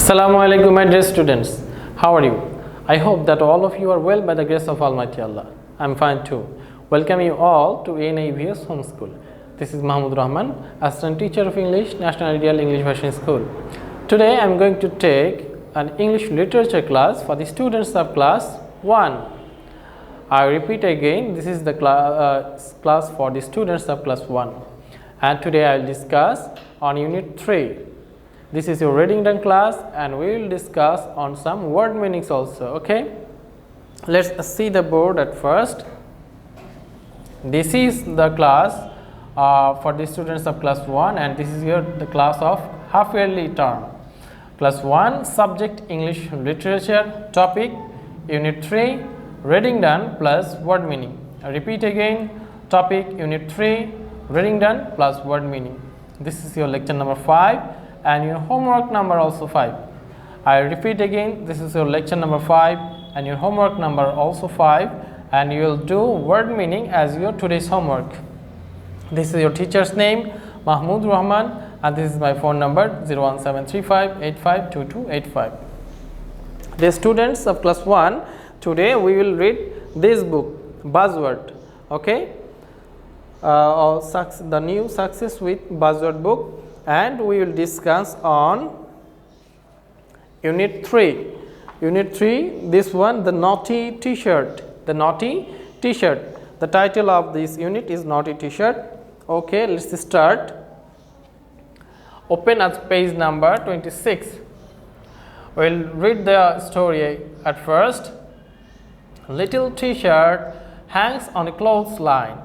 Assalamu alaikum, my dear students. How are you? I hope that all of you are well by the grace of Almighty Allah. I am fine too. Welcome you all to NAVS Home School. This is Mahmudur Rahman, Assistant Teacher of English, National Ideal English Version School. Today I am going to take an English literature class for the students of class 1. I repeat again, this is the class for the students of class 1. And today I will discuss on Unit 3. This is your reading done class and we will discuss on some word meanings also. Okay, let's see the board at first. This is the class for the students of class 1 and this is the class of half yearly term. Class 1 subject English literature, topic Unit 3 reading done plus word meaning. I repeat again, topic Unit 3 reading done plus word meaning. This is your lecture number 5 and your homework number also 5. I repeat again, this is your lecture number 5 and your homework number also 5, and you will do word meaning as your today's homework. This is your teacher's name, Mahmudur Rahman, and this is my phone number 01735852285. Dear students of class 1, today we will read this book, Buzzword. Okay, the new Success with Buzzword book. And we will discuss on Unit 3. Unit 3, this one, the naughty t-shirt. The naughty t-shirt. The title of this unit is Naughty T-shirt. Okay, let's start. Open at page number 26. We will read the story at first. Little t-shirt hangs on a clothesline.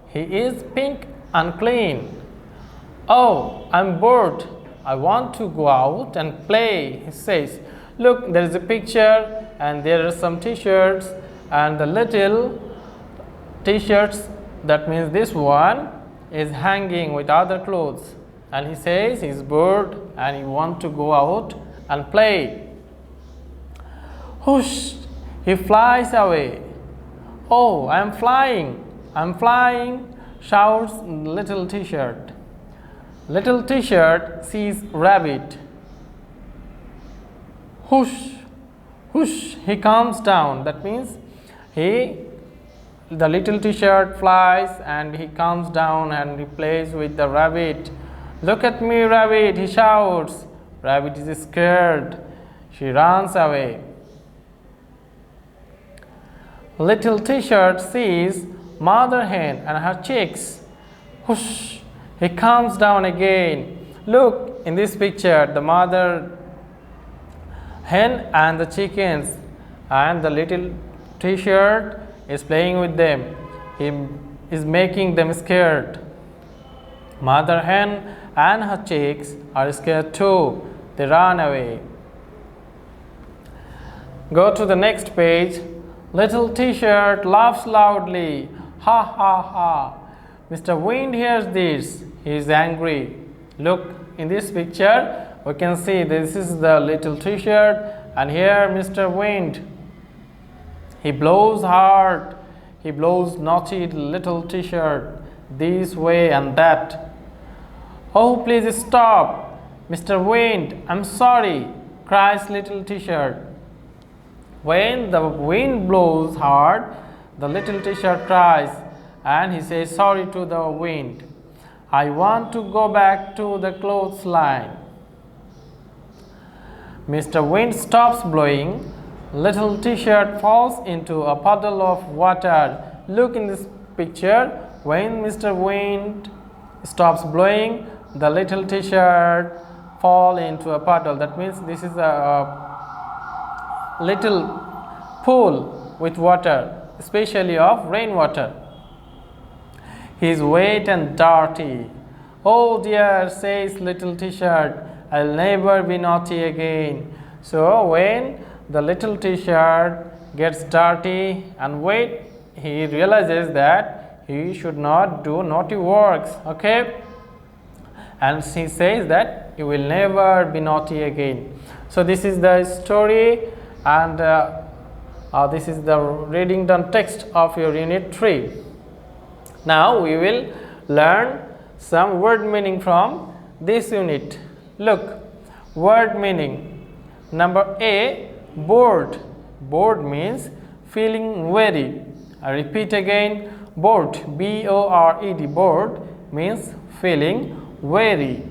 He is pink and clean. Oh, I'm bored. I want to go out and play, he says. Look, there is a picture and there are some t-shirts, and the little t-shirts, that means this one is hanging with other clothes, and he says he's bored and he wants to go out and play. Whoosh, he flies away. Oh, I'm flying, shouts little t-shirt. Little t-shirt sees rabbit. Whoosh, whoosh, he comes down. That means the little t-shirt flies and he comes down and he plays with the rabbit. Look at me, rabbit, he shouts. Rabbit is scared. She runs away. Little t-shirt sees mother hen and her chicks. Whoosh, he comes down again. Look, in this picture, the mother hen and the chickens, and the little t-shirt is playing with them. He is making them scared. Mother hen and her chicks are scared too. They run away. Go to the next page. Little t-shirt laughs loudly. Ha ha ha. Mr. Wind hears this. He is angry. Look, in this picture, we can see this is the little t-shirt, and here Mr. Wind. He blows hard. He blows naughty little t-shirt this way and that. Oh, please stop, Mr. Wind. I'm sorry, cries little t-shirt. When the wind blows hard, the little t-shirt cries, and he says sorry to the wind. I want to go back to the clothesline. Mr. Wind stops blowing. Little t-shirt falls into a puddle of water. Look in this picture. When Mr. Wind stops blowing, the little t-shirt falls into a puddle. That means this is a little pool with water, especially of rainwater. He is wet and dirty. Oh dear, says little t-shirt, I'll never be naughty again. So when the little t-shirt gets dirty and wet, he realizes that he should not do naughty works. Okay, and he says that he will never be naughty again. So this is the story, and this is the reading done text of your Unit 3. Now we will learn some word meaning from this unit. Look, word meaning. Number A, bored. Bored means feeling weary. I repeat again, bored, B-O-R-E-D, bored means feeling weary.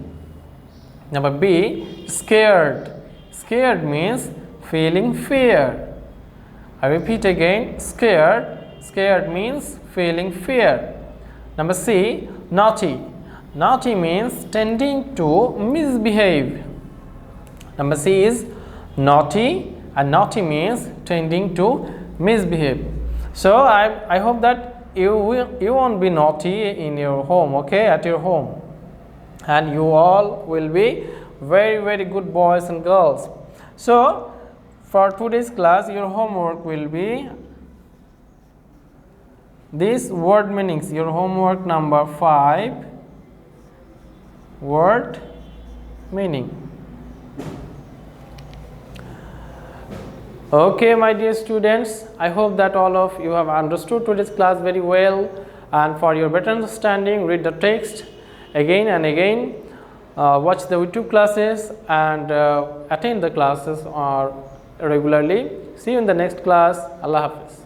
Number B, scared. Scared means feeling fear. I repeat again, scared. Scared means feeling fear. Number C, naughty. Naughty means tending to misbehave. Number C is naughty, and naughty means tending to misbehave. So I hope that you won't be naughty in your home, okay, at your home, and you all will be very good boys and girls. So for today's class, your homework will be these word meanings. Your homework number 5, word meaning. Okay, my dear students, I hope that all of you have understood today's class very well, and for your better understanding, read the text again and again, watch the YouTube classes, and attend the classes regularly. See you in the next class. Allah Hafiz.